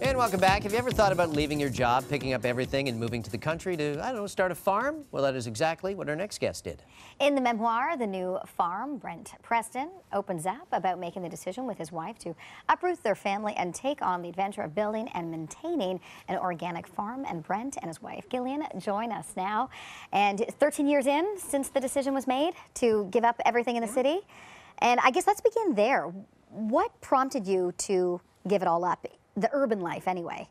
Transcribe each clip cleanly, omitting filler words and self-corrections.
And welcome back. Have you ever thought about leaving your job, picking up everything, and moving to the country to, I don't know, start a farm? Well, that is exactly what our next guest did. In the memoir, The New Farm, Brent Preston opens up about making the decision with his wife to uproot their family and take on the adventure of building and maintaining an organic farm. And Brent and his wife, Gillian, join us now. And 13 years in since the decision was made to give up everything in the city. And I guess let's begin there. What prompted you to give it all up? The urban life, anyway.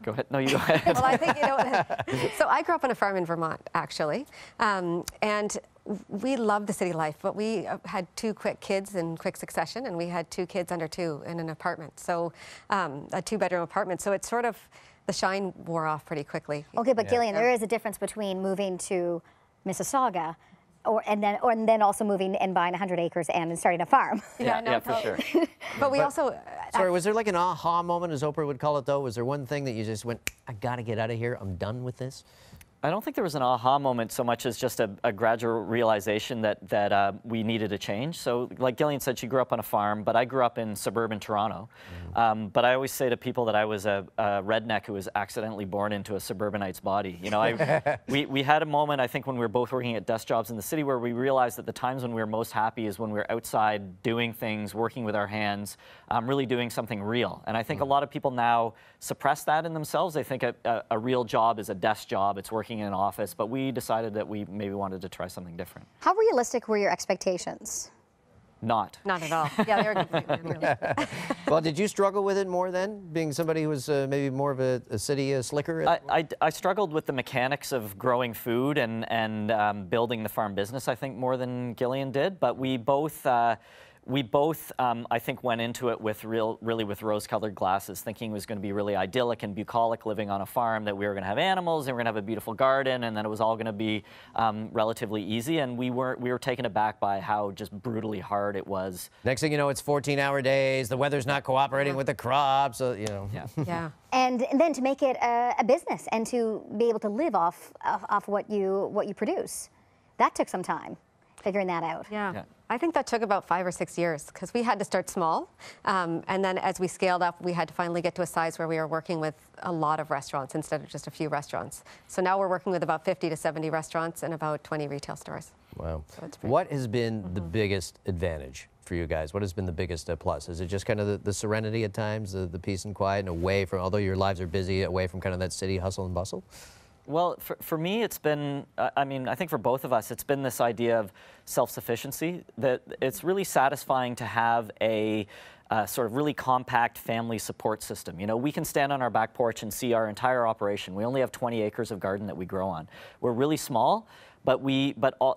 Go ahead. No, you go ahead. Well, I think, so I grew up on a farm in Vermont, actually, and we loved the city life, but we had two quick kids in quick succession, and we had two kids under two in an apartment, so a two-bedroom apartment, so it's sort of, the shine wore off pretty quickly. Okay, but Gillian, there is a difference between moving to Mississauga and then also moving and buying 100 acres and starting a farm. Yeah, for sure. But we also... Sorry, was there like an aha moment, as Oprah would call it, though? Was there one thing that you just went, I gotta get out of here, I'm done with this? I don't think there was an aha moment so much as just a gradual realization that we needed a change. So like Gillian said, she grew up on a farm, but I grew up in suburban Toronto. But I always say to people that I was a redneck who was accidentally born into a suburbanite's body. You know, we had a moment, I think, when we were both working at desk jobs in the city where we realized that the times when we were most happy is when we were outside doing things, working with our hands, really doing something real. And I think a lot of people now suppress that in themselves. They think a real job is a desk job, it's working in an office, but we decided that we maybe wanted to try something different. How realistic were your expectations? Not at all. Yeah, they were completely unrealistic. Well, did you struggle with it more then, being somebody who was maybe more of a city slicker? I struggled with the mechanics of growing food and building the farm business, I think, more than Gillian did, but we both, I think, went into it with really with rose-colored glasses, thinking it was going to be really idyllic and bucolic living on a farm, that we were going to have animals and we were going to have a beautiful garden, and then it was all going to be relatively easy. And we were taken aback by how just brutally hard it was. Next thing you know, it's 14-hour days. The weather's not cooperating with the crops. You know. Yeah. And then to make it a business and to be able to live off what you produce, that took some time, figuring that out. Yeah. I think that took about 5 or 6 years because we had to start small. And then as we scaled up, we had to finally get to a size where we were working with a lot of restaurants instead of just a few restaurants. So now we're working with about 50 to 70 restaurants and about 20 retail stores. Wow. So what has been the biggest advantage for you guys? What has been the biggest plus? Is it just kind of the serenity at times, the peace and quiet, and away from, although your lives are busy, away from kind of that city hustle and bustle? Well, for me, it's been, I mean, I think for both of us, it's been this idea of self-sufficiency, that it's really satisfying to have a sort of really compact family support system. You know, we can stand on our back porch and see our entire operation. We only have 20 acres of garden that we grow on. We're really small, but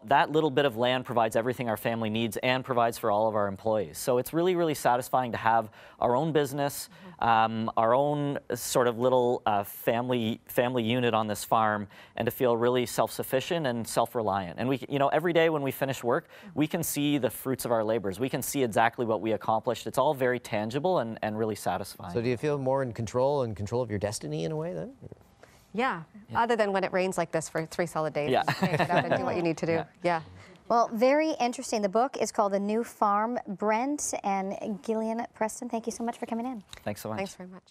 that little bit of land provides everything our family needs and provides for all of our employees. So it's really, really satisfying to have our own business, our own sort of little family unit on this farm, and to feel really self-sufficient and self-reliant. And we, you know, every day when we finish work, we can see the fruits of our labors. We can see exactly what we accomplished. It's all very tangible and really satisfying. So do you feel more in control of your destiny in a way then? Yeah, other than when it rains like this for 3 solid days. Yeah. You get out and do what you need to do. Yeah. Well, very interesting. The book is called The New Farm. Brent and Gillian Preston, thank you so much for coming in. Thanks so much. Thanks very much.